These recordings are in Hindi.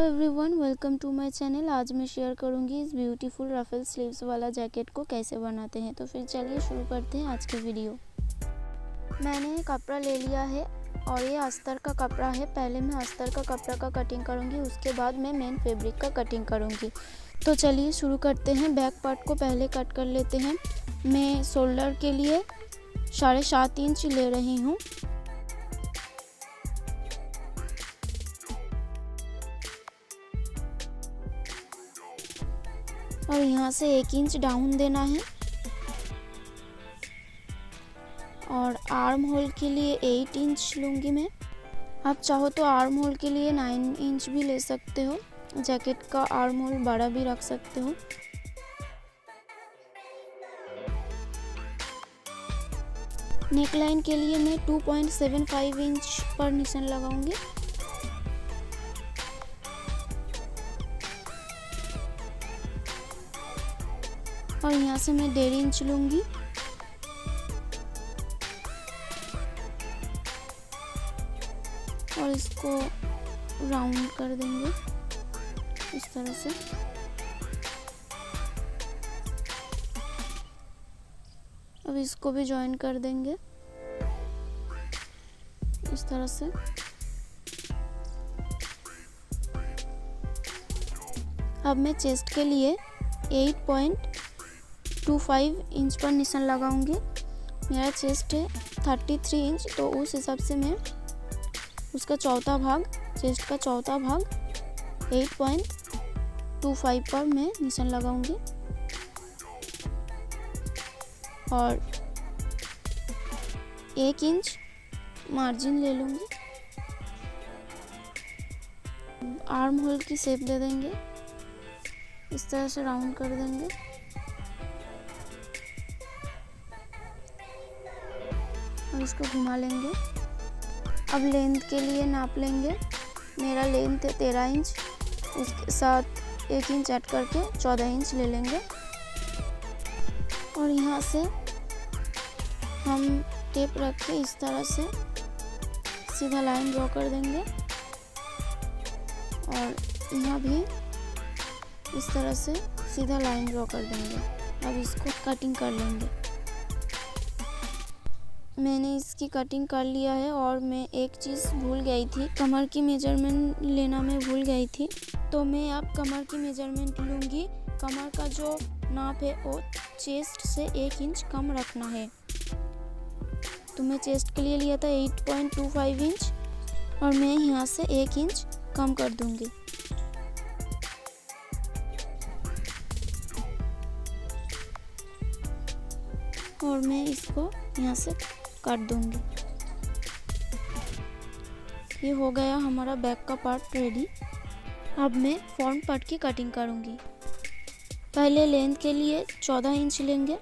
Everyone, welcome to my channel. आज मैं शेयर करूंगी इस ब्यूटीफुल रफल स्लीव्स वाला जैकेट को कैसे बनाते हैं। तो फिर चलिए शुरू करते हैं आज की वीडियो। मैंने कपड़ा ले लिया है और ये अस्तर का कपड़ा है। पहले मैं अस्तर का कपड़ा का कटिंग करूंगी, उसके बाद मैं मेन फैब्रिक का कटिंग करूंगी। तो चलिए शुरू करते हैं। बैक पार्ट को पहले कट कर लेते हैं। मैं शोल्डर के लिए 7.5 इंच ले रही हूँ। और यहाँ से 1 इंच डाउन देना है। और आर्म होल के लिए 8 इंच लूँगी मैं। आप चाहो तो आर्म होल के लिए 9 इंच भी ले सकते हो। जैकेट का आर्म होल बड़ा भी रख सकते हो। नेकलाइन के लिए मैं 2.75 इंच पर निशान लगाऊंगी। और यहाँ से मैं 1.5 इंच लूँगी। और इसको राउंड कर देंगे इस तरह से। अब इसको भी जॉइन कर देंगे इस तरह से। अब मैं चेस्ट के लिए 8.25 इंच पर निशान लगाऊंगी। मेरा चेस्ट है 33 इंच, तो उस हिसाब से मैं उसका चौथा भाग, चेस्ट का चौथा भाग 8.25 पर मैं निशान लगाऊंगी। और 1 इंच मार्जिन ले लूँगी। आर्म होल की शेप दे देंगे, इस तरह से राउंड कर देंगे। और इसको घुमा लेंगे। अब लेंथ के लिए नाप लेंगे। मेरा लेंथ है 13 इंच, उसके साथ 1 इंच ऐड करके 14 इंच ले लेंगे। और यहाँ से हम टेप रख के इस तरह से सीधा लाइन ड्रॉ कर देंगे। और यहाँ भी इस तरह से सीधा लाइन ड्रॉ कर देंगे। अब इसको कटिंग कर लेंगे। मैंने इसकी कटिंग कर लिया है। और मैं एक चीज़ भूल गई थी, कमर की मेजरमेंट लेना मैं भूल गई थी। तो मैं अब कमर की मेजरमेंट लूँगी। कमर का जो नाप है वो चेस्ट से 1 इंच कम रखना है। तो मैं चेस्ट के लिए लिया था 8.25 इंच, और मैं यहाँ से 1 इंच कम कर दूँगी। और मैं इसको यहाँ से काट दूँगी। ये हो गया हमारा बैक का पार्ट रेडी। अब मैं फ्रंट पार्ट की कटिंग करूँगी। पहले लेंथ के लिए 14 इंच लेंगे।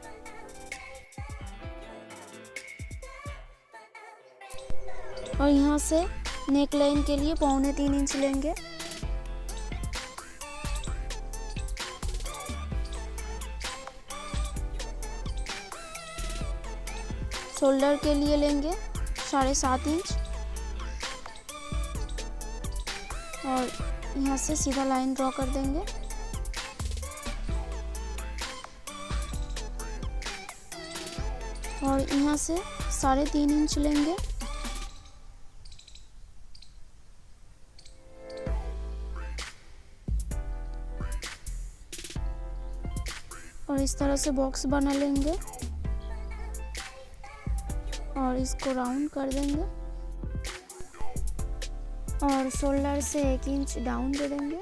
और यहाँ से नेक लाइन के लिए 3.25 इंच लेंगे। शोल्डर के लिए लेंगे 7.5 इंच। और यहाँ से सीधा लाइन ड्रॉ कर देंगे। और यहाँ से 3.5 इंच लेंगे। और इस तरह से बॉक्स बना लेंगे। और इसको राउंड कर देंगे। और शोल्डर से 1 इंच डाउन दे देंगे।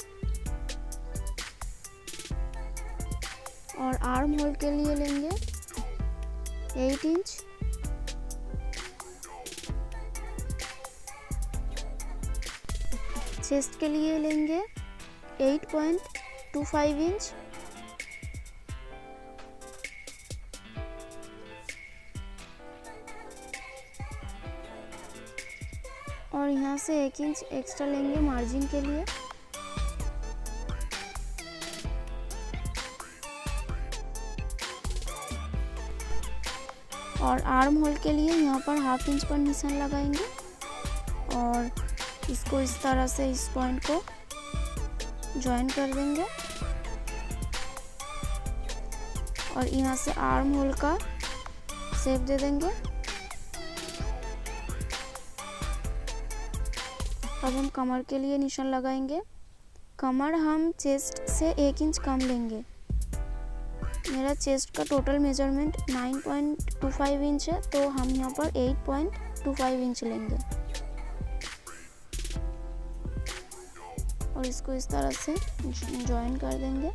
और आर्म होल के लिए लेंगे 8 इंच। चेस्ट के लिए लेंगे 8.25 इंच। और यहाँ से 1 इंच एक्स्ट्रा लेंगे मार्जिन के लिए। और आर्म होल के लिए यहाँ पर 1/2 इंच पर निशान लगाएंगे। और इसको इस तरह से इस पॉइंट को ज्वाइन कर देंगे और यहाँ से आर्म होल का शेप दे देंगे। अब हम कमर के लिए निशान लगाएंगे। कमर हम चेस्ट से 1 इंच कम लेंगे। मेरा चेस्ट का टोटल मेजरमेंट 9.25 इंच है, तो हम यहाँ पर 8.25 इंच लेंगे और इसको इस तरह से ज्वाइन कर देंगे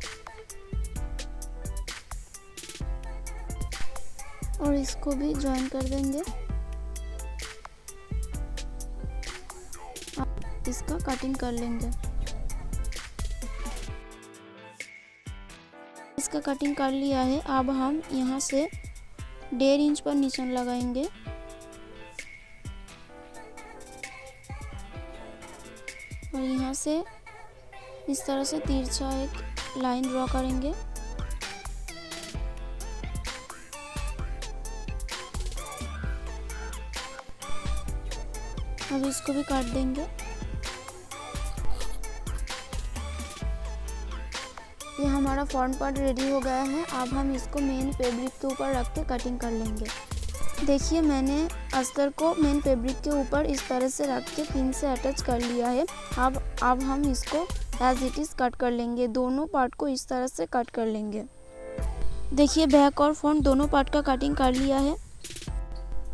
और इसको भी ज्वाइन कर देंगे। अब इसका कटिंग कर लेंगे। इसका कटिंग कर लिया है। अब हम यहाँ से 1.5 इंच पर निशान लगाएंगे और यहाँ से इस तरह से तिरछा एक लाइन ड्रॉ करेंगे। अब इसको भी काट देंगे। ये हमारा फ्रंट पार्ट रेडी हो गया है। अब हम इसको मेन फैब्रिक के ऊपर रख के कटिंग कर लेंगे। देखिए, मैंने अस्तर को मेन फैब्रिक के ऊपर इस तरह से रख के पिन से अटैच कर लिया है। अब हम इसको एज इट इज़ कट कर लेंगे। दोनों पार्ट को इस तरह से कट कर लेंगे। देखिए, बैक और फ्रंट दोनों पार्ट का कटिंग कर लिया है।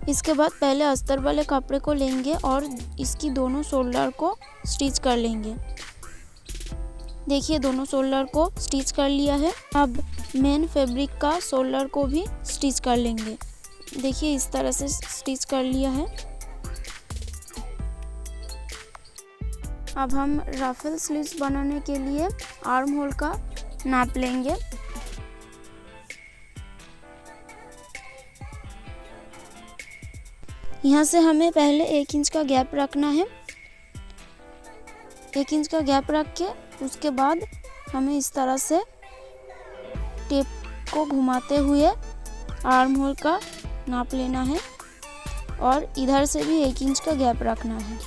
इसके बाद पहले अस्तर वाले कपड़े को लेंगे और इसकी दोनों शोल्डर को स्टिच कर लेंगे। देखिए, दोनों शोल्डर को स्टिच कर लिया है। अब मेन फैब्रिक का शोल्डर को भी स्टिच कर लेंगे। देखिए, इस तरह से स्टिच कर लिया है। अब हम रफल स्लीव्स बनाने के लिए आर्म होल का नाप लेंगे। यहाँ से हमें पहले 1 इंच का गैप रखना है। 1 इंच का गैप रख के उसके बाद हमें इस तरह से टेप को घुमाते हुए आर्म होल का नाप लेना है और इधर से भी 1 इंच का गैप रखना है।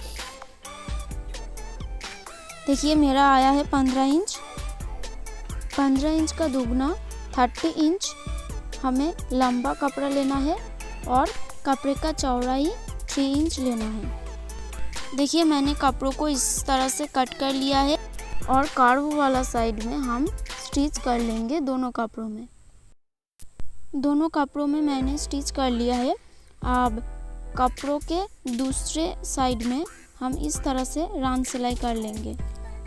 देखिए, मेरा आया है 15 इंच। 15 इंच का दुगना 30 इंच हमें लंबा कपड़ा लेना है और कपड़े का चौड़ाई 3 इंच लेना है। देखिए, मैंने कपड़ों को इस तरह से कट कर लिया है और कार्व वाला साइड में हम स्टिच कर लेंगे। दोनों कपड़ों में मैंने स्टिच कर लिया है। अब कपड़ों के दूसरे साइड में हम इस तरह से राउंड सिलाई कर लेंगे।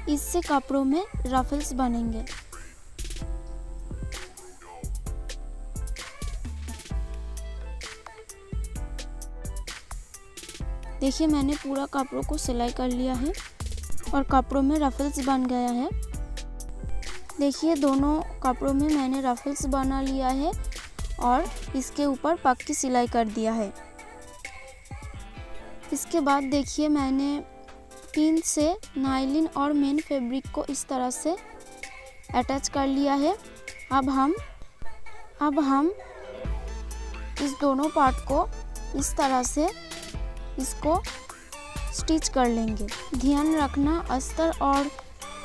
इससे कपड़ों में रफल्स बनेंगे। देखिए, मैंने पूरा कपड़ों को सिलाई कर लिया है और कपड़ों में रफल्स बन गया है। देखिए, दोनों कपड़ों में मैंने रफल्स बना लिया है और इसके ऊपर पक्की सिलाई कर दिया है। इसके बाद देखिए, मैंने पिन से नायलिन और मेन फैब्रिक को इस तरह से अटैच कर लिया है। अब हम इस दोनों पार्ट को इस तरह से इसको स्टिच कर लेंगे। ध्यान रखना, अस्तर और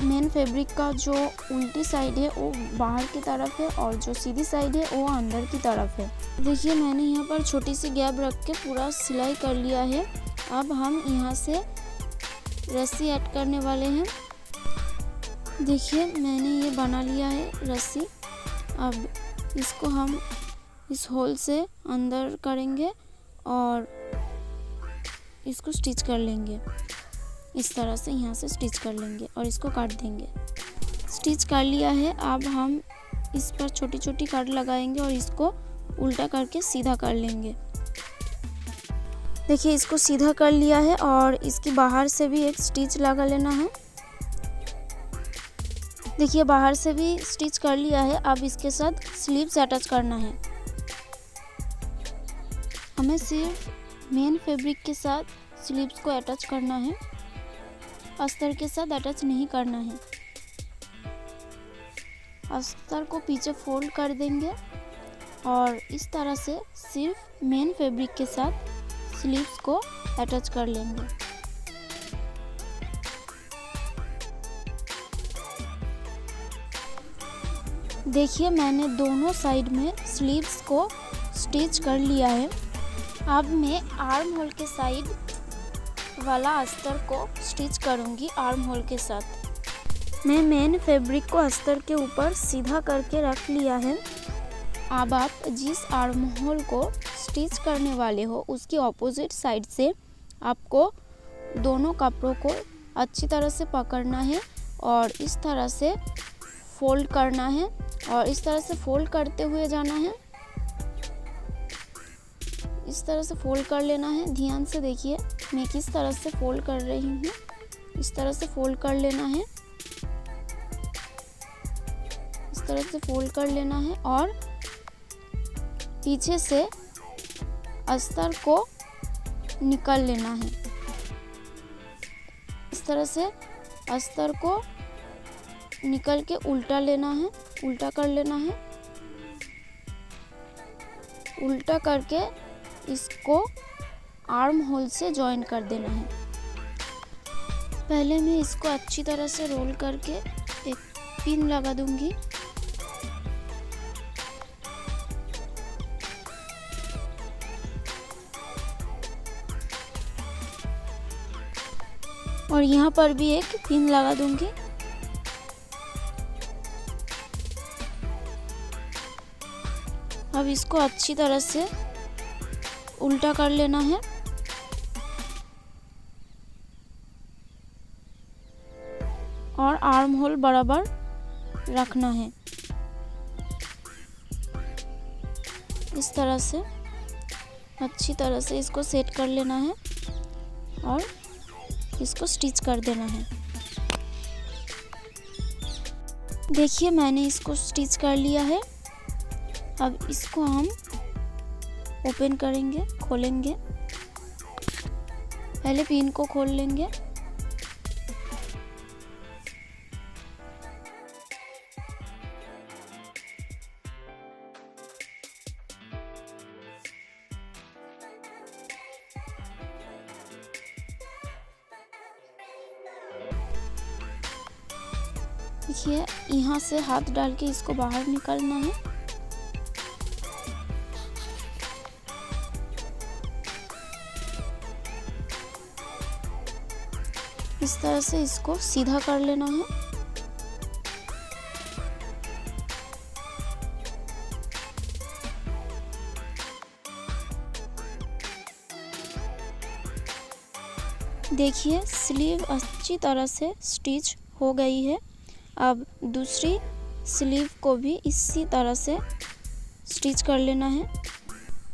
मेन फैब्रिक का जो उल्टी साइड है वो बाहर की तरफ है और जो सीधी साइड है वो अंदर की तरफ है। देखिए, मैंने यहाँ पर छोटी सी गैप रख के पूरा सिलाई कर लिया है। अब हम यहाँ से रस्सी ऐड करने वाले हैं। देखिए, मैंने ये बना लिया है रस्सी। अब इसको हम इस होल से अंदर करेंगे और इसको स्टिच कर लेंगे। इस तरह से यहाँ से स्टिच कर लेंगे और इसको काट देंगे। स्टिच कर लिया है। अब हम इस पर छोटी छोटी कट लगाएंगे और इसको उल्टा करके सीधा कर लेंगे। देखिए, इसको सीधा कर लिया है और इसकी बाहर से भी एक स्टिच लगा लेना है। देखिए, बाहर से भी स्टिच कर लिया है। अब इसके साथ स्लीव्स अटैच करना है। हमें सिर्फ मेन फैब्रिक के साथ स्लीव्स को अटैच करना है, अस्तर के साथ अटैच नहीं करना है। अस्तर को पीछे फोल्ड कर देंगे और इस तरह से सिर्फ मेन फैब्रिक के साथ स्लीव्स को अटैच कर लेंगे। देखिए मैंने दोनों साइड में स्लीव्स को स्टिच कर लिया है। अब मैं आर्म होल के साइड वाला अस्तर को स्टिच करूंगी आर्म होल के साथ। मैं मेन फैब्रिक को अस्तर के ऊपर सीधा करके रख लिया है। अब आप जिस आर्म होल को स्टिच करने वाले हो उसकी ऑपोजिट साइड से आपको दोनों कपड़ों को अच्छी तरह से पकड़ना है और इस तरह से फोल्ड करना है और इस तरह से फोल्ड करते हुए जाना है। इस तरह से फोल्ड कर लेना है। ध्यान से देखिए मैं किस तरह से फोल्ड कर रही हूँ। इस तरह से फोल्ड कर लेना है, इस तरह से फोल्ड कर लेना है और पीछे से अस्तर को निकाल लेना है। इस तरह से अस्तर को निकल के उल्टा लेना है, उल्टा कर लेना है। उल्टा करके इसको आर्म होल से जॉइन कर देना है। पहले मैं इसको अच्छी तरह से रोल करके एक पिन लगा दूंगी। और यहाँ पर भी एक पिन लगा दूंगी। अब इसको अच्छी तरह से उल्टा कर लेना है और आर्म होल बराबर रखना है। इस तरह से अच्छी तरह से इसको सेट कर लेना है और इसको स्टिच कर देना है। देखिए मैंने इसको स्टिच कर लिया है। अब इसको हम ओपन करेंगे, खोलेंगे। पहले पिन को खोल लेंगे। देखिए यहाँ से हाथ डाल के इसको बाहर निकालना है। इस तरह से इसको सीधा कर लेना है। देखिए स्लीव अच्छी तरह से स्टिच हो गई है। अब दूसरी स्लीव को भी इसी तरह से स्टिच कर लेना है।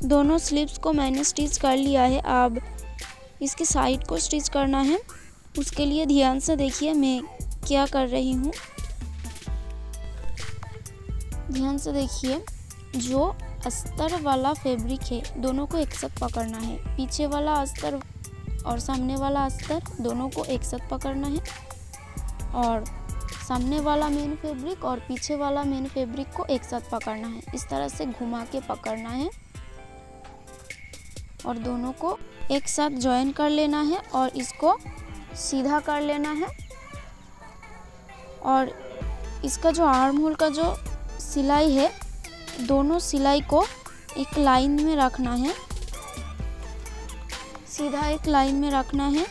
दोनों स्लीव्स को मैंने स्टिच कर लिया है। अब इसकी साइड को स्टिच करना है। उसके लिए ध्यान से देखिए मैं क्या कर रही हूँ। ध्यान से देखिए, जो अस्तर वाला फैब्रिक है दोनों को एक साथ पकड़ना है। पीछे वाला अस्तर और सामने वाला अस्तर दोनों को एक साथ पकड़ना है और सामने वाला मेन फैब्रिक और पीछे वाला मेन फैब्रिक को एक साथ पकड़ना है। इस तरह से घुमा के पकड़ना है और दोनों को एक साथ जॉइन कर लेना है और इसको सीधा कर लेना है। और इसका जो आर्म होल का जो सिलाई है, दोनों सिलाई को एक लाइन में रखना है, सीधा एक लाइन में रखना है।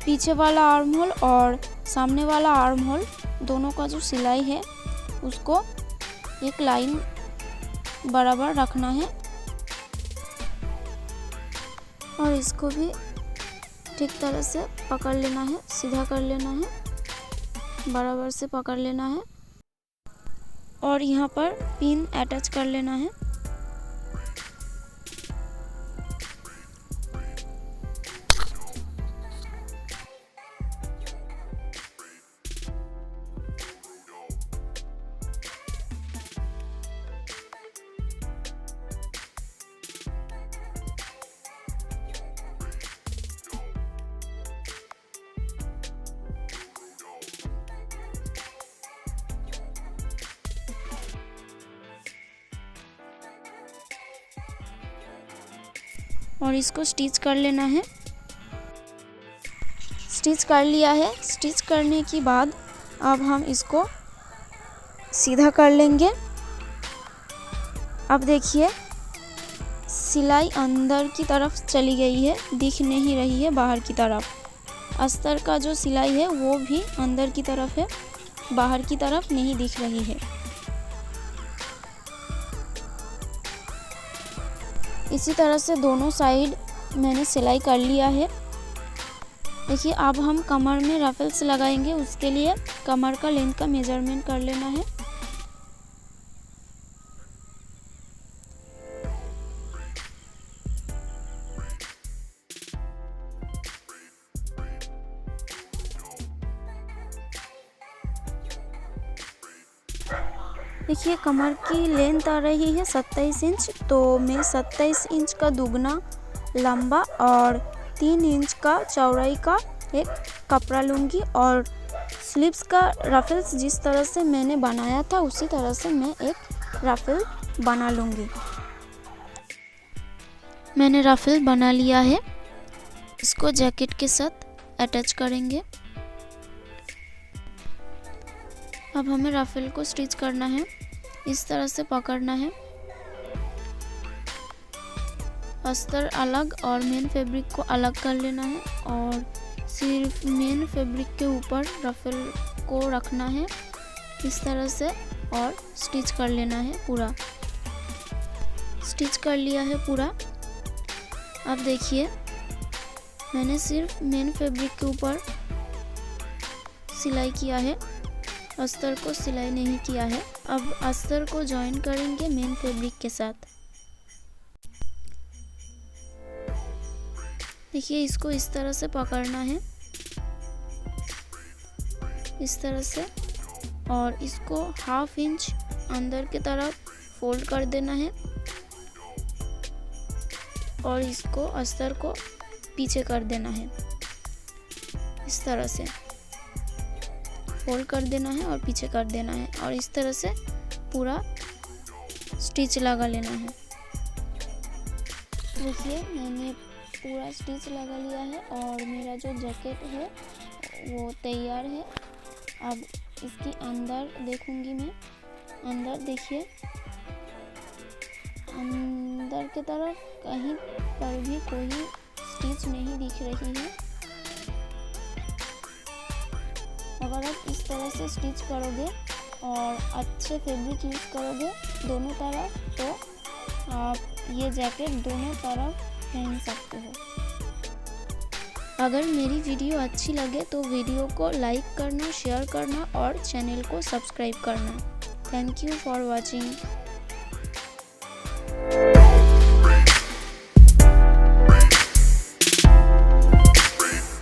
पीछे वाला आर्म होल और सामने वाला आर्म होल दोनों का जो सिलाई है उसको एक लाइन बराबर रखना है और इसको भी ठीक तरह से पकड़ लेना है, सीधा कर लेना है, बराबर से पकड़ लेना है और यहाँ पर पिन अटैच कर लेना है। और इसको स्टिच कर लेना है। स्टिच कर लिया है। स्टिच करने के बाद अब हम इसको सीधा कर लेंगे। अब देखिए सिलाई अंदर की तरफ चली गई है, दिख नहीं रही है बाहर की तरफ। अस्तर का जो सिलाई है वो भी अंदर की तरफ है, बाहर की तरफ नहीं दिख रही है। इसी तरह से दोनों साइड मैंने सिलाई कर लिया है। देखिए अब हम कमर में रफल्स लगाएंगे, उसके लिए कमर का लेंथ का मेजरमेंट कर लेना है। देखिए कमर की लेंथ आ रही है 27 इंच, तो मैं 27 इंच का दुगना लंबा और 3 इंच का चौड़ाई का एक कपड़ा लूँगी और स्लीव्स का रफल्स जिस तरह से मैंने बनाया था उसी तरह से मैं एक रफल बना लूँगी। मैंने रफल बना लिया है, इसको जैकेट के साथ अटैच करेंगे। अब हमें रफल को स्टिच करना है, इस तरह से पकड़ना है। अस्तर अलग और मेन फैब्रिक को अलग कर लेना है और सिर्फ मेन फैब्रिक के ऊपर रफल को रखना है इस तरह से और स्टिच कर लेना है पूरा। स्टिच कर लिया है पूरा। अब देखिए मैंने सिर्फ मेन फैब्रिक के ऊपर सिलाई किया है, अस्तर को सिलाई नहीं किया है। अब अस्तर को जॉइन करेंगे मेन फैब्रिक के साथ। देखिए इसको इस तरह से पकड़ना है, इस तरह से, और इसको 1/2 इंच अंदर की तरफ फोल्ड कर देना है और इसको अस्तर को पीछे कर देना है। इस तरह से फोल्ड कर देना है और पीछे कर देना है और इस तरह से पूरा स्टिच लगा लेना है। देखिए मैंने पूरा स्टिच लगा लिया है और मेरा जो जैकेट है वो तैयार है। अब इसके अंदर देखूंगी मैं, अंदर देखिए अंदर की तरफ कहीं पर भी कोई स्टिच नहीं दिख रही है। अगर आप इस तरह से स्टिच करोगे और अच्छे फैब्रिक यूज़ करोगे दोनों तरफ, तो आप ये जैकेट दोनों तरफ पहन सकते हो। अगर मेरी वीडियो अच्छी लगे तो वीडियो को लाइक करना, शेयर करना और चैनल को सब्सक्राइब करना। Thank you for watching.